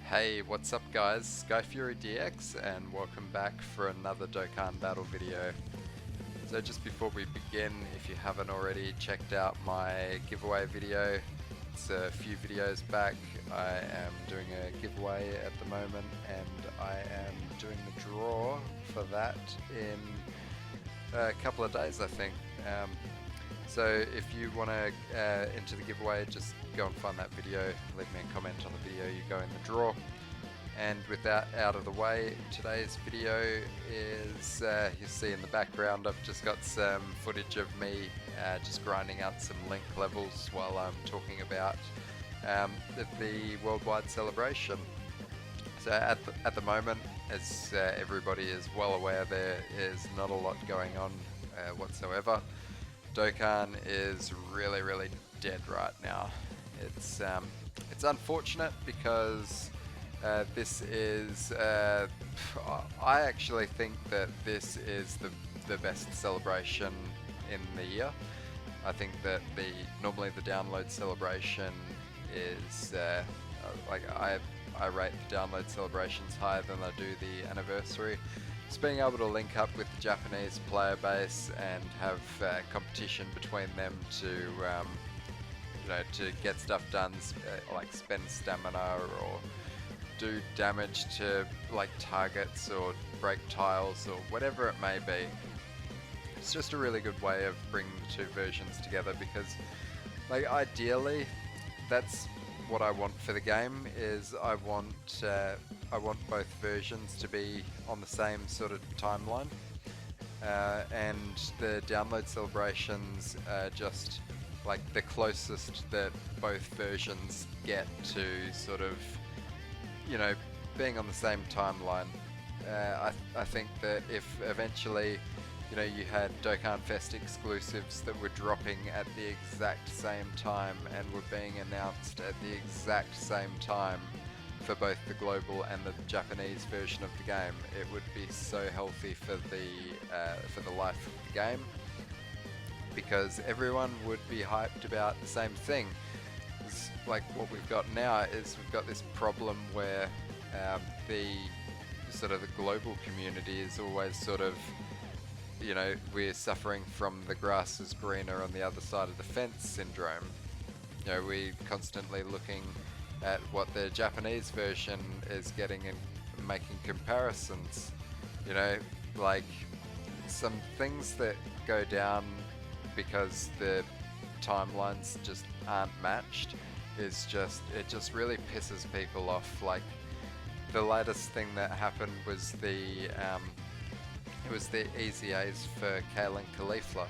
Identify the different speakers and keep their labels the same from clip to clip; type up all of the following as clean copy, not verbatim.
Speaker 1: Hey, what's up guys? SkyfuryDX and welcome back for another Dokkan battle video. So just before we begin, if you haven't already checked out my giveaway video, it's a few videos back. I am doing a giveaway at the moment and I am doing the draw for that in a couple of days, I think. So if you want to enter the giveaway, just go and find that video, leave me a comment on the video, you go in the draw. And with that out of the way, today's video is, you see in the background, I've just got some footage of me just grinding out some link levels while I'm talking about the worldwide celebration. So at the moment, as everybody is well aware, there is not a lot going on whatsoever. Dokkan is really dead right now. It's unfortunate because this is I actually think that this is the best celebration in the year. I think that normally the download celebration is like I rate the download celebrations higher than I do the anniversary. Just being able to link up with the Japanese player base and have competition between them to to get stuff done, like spend stamina or do damage to like targets or break tiles or whatever it may be. It's just a really good way of bringing the two versions together, because like ideally that's what I want for the game. Is I want both versions to be on the same sort of timeline, and the download celebrations are just like the closest that both versions get to sort of, being on the same timeline. I think that if eventually, you had Dokkan Fest exclusives that were dropping at the exact same time and were being announced at the exact same time for both the global and the Japanese version of the game, it would be so healthy for the life of the game, because everyone would be hyped about the same thing. It's like what we've got now is we've got this problem where the global community is always sort of, we're suffering from the grass is greener on the other side of the fence syndrome. We're constantly looking at what the Japanese version is getting and making comparisons. Like some things that go down because the timelines just aren't matched it just really pisses people off. Like the latest thing that happened was the EZAs for Kale and Caulifla.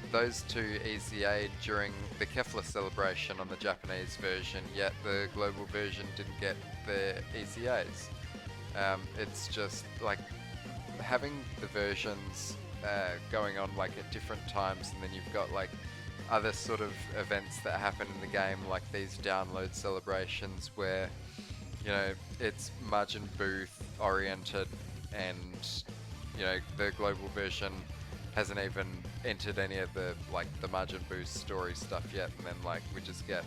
Speaker 1: Those two EZA during the Kefla celebration on the Japanese version, yet the global version didn't get the EZAs. It's just like having the versions going on like at different times, and then you've got like other sort of events that happen in the game, like these download celebrations where it's Majin Buu oriented, and the global version hasn't even entered any of the Majin Buu story stuff yet, and then like we just get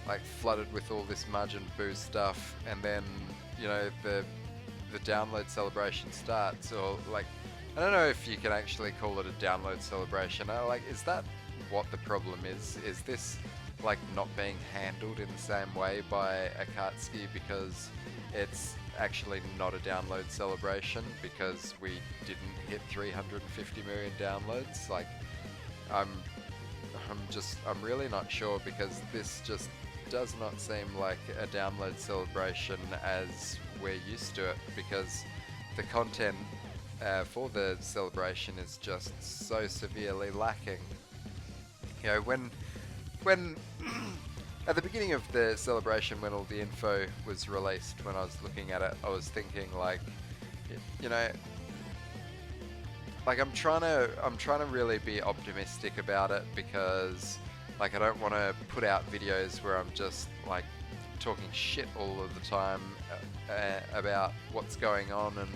Speaker 1: like flooded with all this Majin Buu stuff, and then the download celebration starts, or like I don't know if you can actually call it a download celebration. Is that what the problem is? Is this like not being handled in the same way by Akatsuki because it's actually not a download celebration because we didn't hit 350 million downloads? Like I'm really not sure, because this just does not seem like a download celebration as we're used to it, because the content for the celebration is just so severely lacking. When at the beginning of the celebration, when all the info was released, when I was looking at it, I was thinking like I'm trying to really be optimistic about it, because like I don't want to put out videos where I'm just like talking shit all of the time about what's going on, and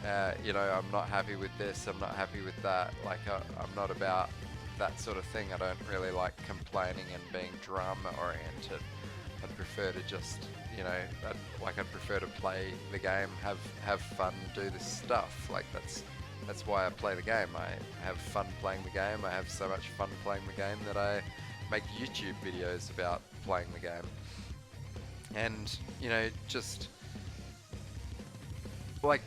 Speaker 1: I'm not happy with this, I'm not happy with that. Like I'm not about that sort of thing. I don't really like complaining and being drama oriented. I'd prefer to just, you know, I'd prefer to play the game, have fun, do this stuff. Like that's why I play the game. I have fun playing the game. I have so much fun playing the game that I make YouTube videos about playing the game. And, you know, just like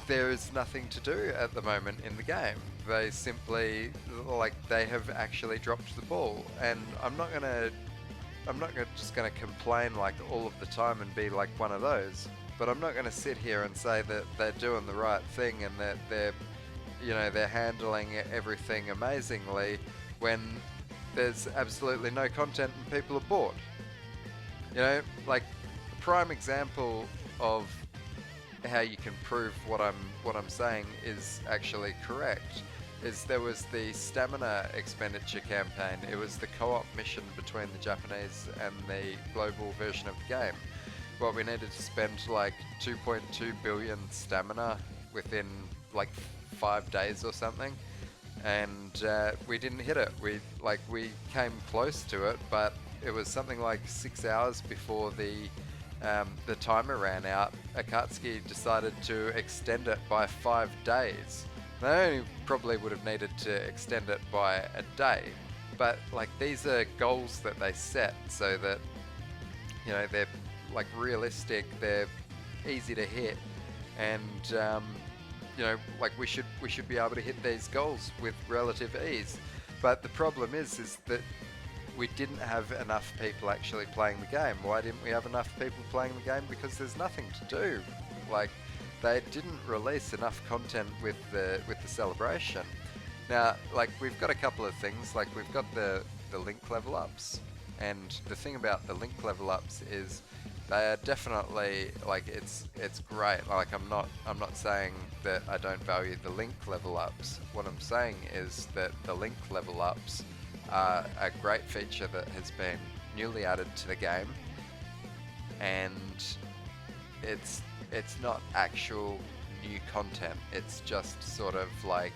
Speaker 1: there is nothing to do at the moment in the game. They simply, like, they have actually dropped the ball, and I'm not just gonna complain like all of the time and be like one of those. But I'm not gonna sit here and say that they're doing the right thing and that they're, you know, they're handling everything amazingly when there's absolutely no content and people are bored. You know, like a prime example of how you can prove what I'm saying is actually correct is there was the stamina expenditure campaign. It was the co-op mission between the Japanese and the global version of the game. Well, we needed to spend like 2.2 billion stamina within like 5 days or something, and we didn't hit it. We came close to it, but it was something like 6 hours before the timer ran out. Akatsuki decided to extend it by 5 days. They only probably would have needed to extend it by a day, but like these are goals that they set so that, you know, they're like realistic, they're easy to hit, and you know, like we should be able to hit these goals with relative ease. But the problem is that we didn't have enough people actually playing the game. Why didn't we have enough people playing the game? Because there's nothing to do. Like, they didn't release enough content with the celebration. Now, like, we've got a couple of things. Like, we've got the link level ups, and the thing about the link level ups is they are definitely, like, it's great. Like, I'm not saying that I don't value the link level ups. What I'm saying is that the link level ups are a great feature that has been newly added to the game, and it's not actual new content. It's just sort of like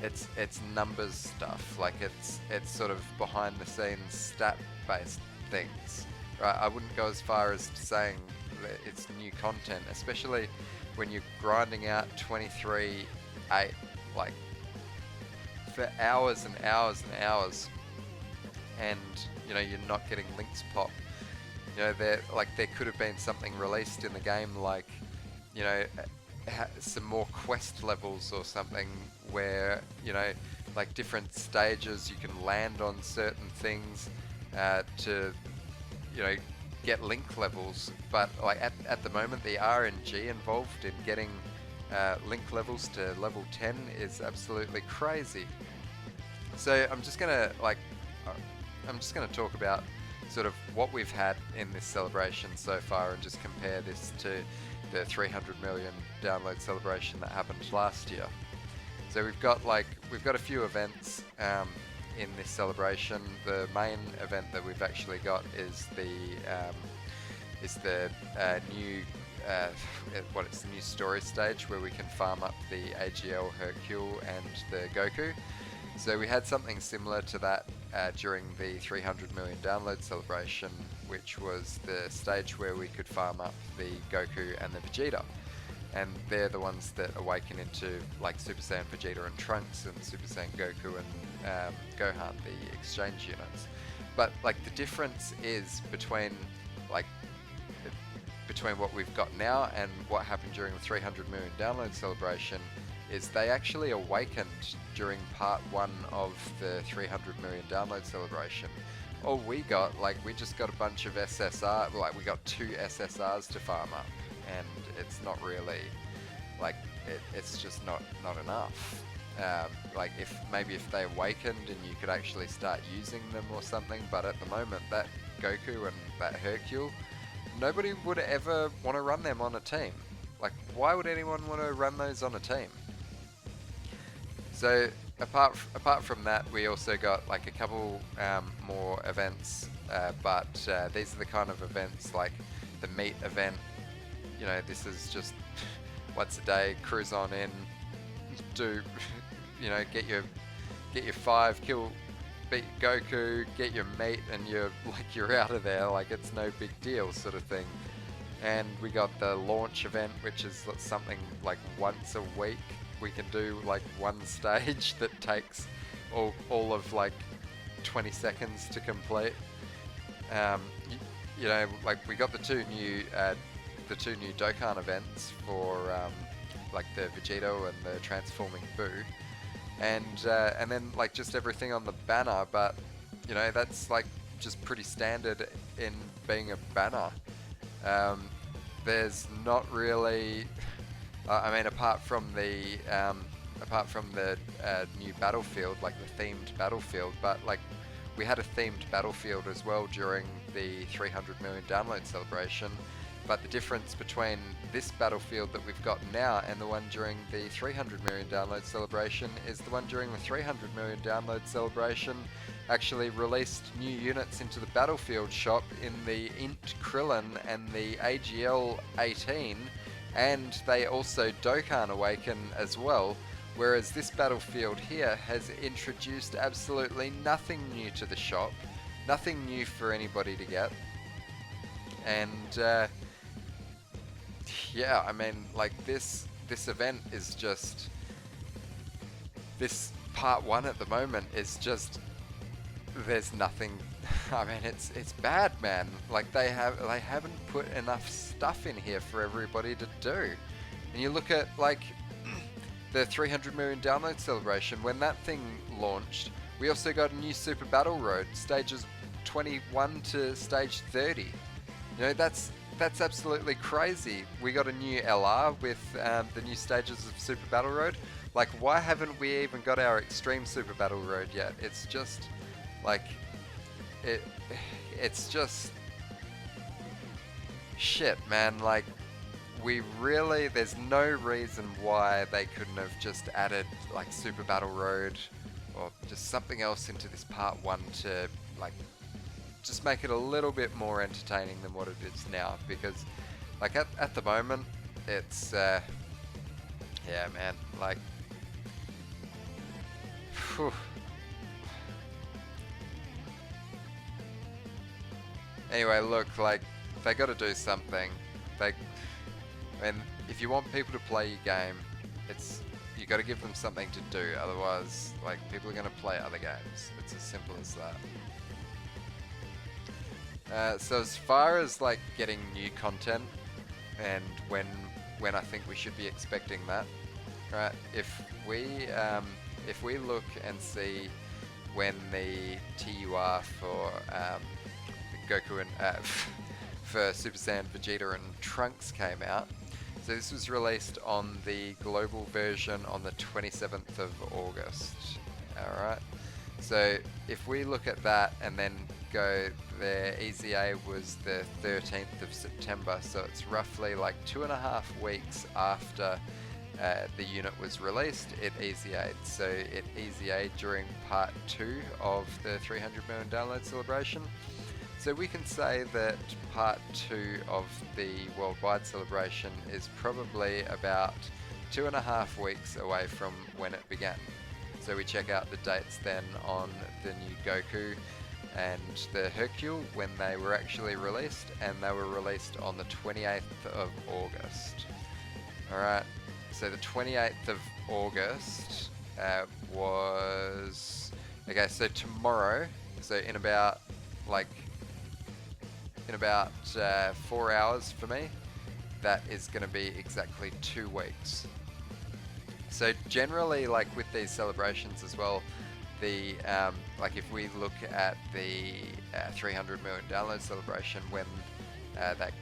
Speaker 1: it's numbers stuff. Like it's sort of behind the scenes stat based things. Right? I wouldn't go as far as saying that it's new content, especially when you're grinding out 23/8 like for hours and hours and hours, and you know, you're not getting links pop. You know, there could have been something released in the game, like, you know, some more quest levels or something where, you know, like different stages you can land on certain things to, you know, get link levels. But like at the moment, the RNG involved in getting link levels to level 10 is absolutely crazy. So I'm just gonna talk about sort of what we've had in this celebration so far and just compare this to the 300 million download celebration that happened last year. So we've got a few events in this celebration. The main event that we've actually got is the new it's the new story stage where we can farm up the AGL Hercule and the Goku. So we had something similar to that during the 300 million download celebration, which was the stage where we could farm up the Goku and the Vegeta. And they're the ones that awaken into like Super Saiyan Vegeta and Trunks and Super Saiyan Goku and Gohan, the exchange units. But like the difference is between what we've got now and what happened during the 300 million download celebration is they actually awakened during part 1 of the 300 million download celebration. All we got, we just got a bunch of SSR, we got 2 SSRs to farm up, and it's not really, it's just not enough. If they awakened and you could actually start using them or something, but at the moment that Goku and that Hercule, nobody would ever want to run them on a team. Like, why would anyone want to run those on a team? So apart from that, we also got like a couple more events, but these are the kind of events like the meat event. You know, this is just once a day, cruise on in, do, you know, get your 5, kill beat Goku, get your meat, and you're out of there. Like, it's no big deal, sort of thing. And we got the launch event, which is something like once a week. We can do like one stage that takes all of like 20 seconds to complete. You know, like we got the two new Dokkan events for like the Vegito and the transforming Buu, and then like just everything on the banner. But you know, that's like just pretty standard in being a banner. There's not really, I mean, apart from the new battlefield, like the themed battlefield, but like we had a themed battlefield as well during the 300 million download celebration. But the difference between this battlefield that we've got now and the one during the 300 million download celebration is the one during the 300 million download celebration actually released new units into the battlefield shop in the Int Krillin and the AGL 18, and they also Dokkan Awaken as well, whereas this battlefield here has introduced absolutely nothing new to the shop, nothing new for anybody to get. And yeah, I mean, like this event is just, this part 1 at the moment is just, there's nothing. I mean, it's bad, man. Like they haven't put enough stuff in here for everybody to do. And you look at like the 300 million download celebration, when that thing launched, we also got a new Super Battle Road, stages 21 to stage 30. You know, that's absolutely crazy. We got a new LR with the new stages of Super Battle Road. Like, why haven't we even got our Extreme Super Battle Road yet? It's just like it's just shit, man. Like, there's no reason why they couldn't have just added like Super Battle Road or just something else into this part 1 to like just make it a little bit more entertaining than what it is now, because like at the moment it's yeah, man, like whew. Anyway, look, like they got to do something. And if you want people to play your game, you got to give them something to do. Otherwise, like, people are going to play other games. It's as simple as that. So as far as like getting new content and when I think we should be expecting that, right? If we look and see when the TUR for Goku and for Super Saiyan Vegeta and Trunks came out. So this was released on the global version on the 27th of August. Alright, so if we look at that and then go, their EZA was the 13th of September, so it's roughly like 2.5 weeks after the unit was released, it EZA'd. So it EZA'd during part 2 of the 300 million download celebration. So we can say that part 2 of the worldwide celebration is probably about 2.5 weeks away from when it began. So we check out the dates then on the new Goku and the Hercule when they were actually released, and they were released on the 28th of August. Alright, so the 28th of August was... Okay, so tomorrow, so in about 4 hours for me, that is going to be exactly 2 weeks. So generally, like with these celebrations as well, the like if we look at the 300 million download celebration when that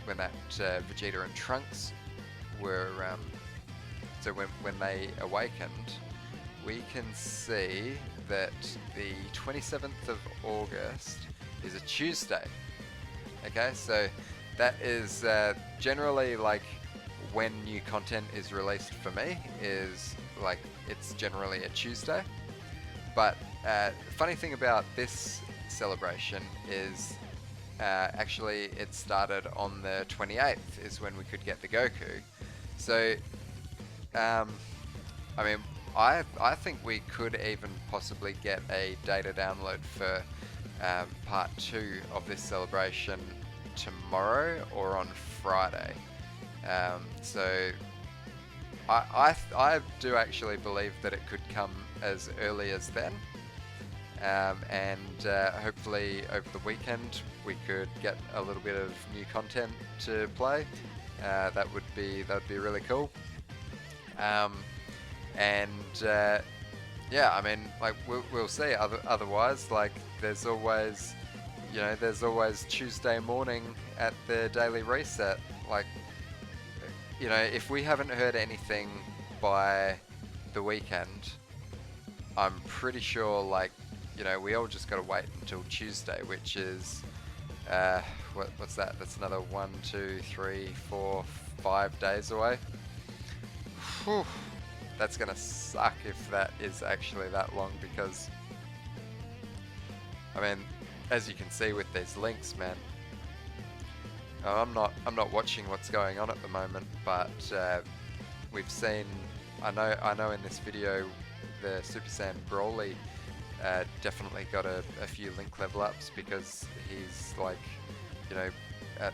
Speaker 1: Vegeta and Trunks were so when they awakened, we can see that the 27th of August is a Tuesday. Okay, so that is generally like when new content is released for me, is like it's generally a Tuesday. But funny thing about this celebration is actually it started on the 28th is when we could get the Goku. So I mean, I think we could even possibly get a data download for part 2 of this celebration tomorrow or on Friday. So I do actually believe that it could come as early as then. And hopefully over the weekend we could get a little bit of new content to play. That would be really cool. Yeah, I mean, like we'll see. Otherwise, like there's always Tuesday morning at the daily reset. Like, if we haven't heard anything by the weekend, I'm pretty sure, like, we all just got to wait until Tuesday, which is, what's that? That's another 1, 2, 3, 4, 5 days away. Whew. That's gonna suck if that is actually that long, because, I mean, as you can see with these links, man, I'm not watching what's going on at the moment, but we've seen, I know in this video the Super Saiyan Broly definitely got a few link level ups, because he's like,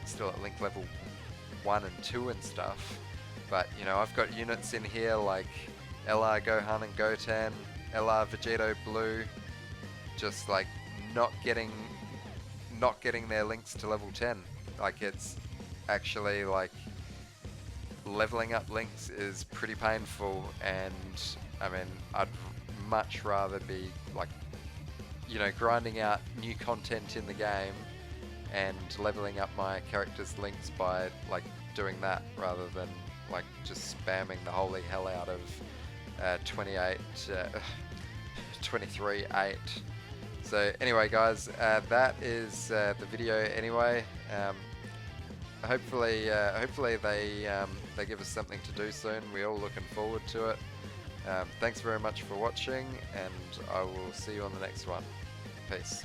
Speaker 1: still at link level 1 and 2 and stuff. But I've got units in here like LR Gohan and Goten, LR Vegito Blue, just like not getting their links to level 10. Like, it's actually like leveling up links is pretty painful, and I mean, I'd much rather be like, grinding out new content in the game and leveling up my character's links by like doing that, rather than like just spamming the holy hell out of 23-8. So anyway, guys, that is the video anyway. Hopefully they give us something to do soon. We're all looking forward to it. Thanks very much for watching, and I will see you on the next one. Peace.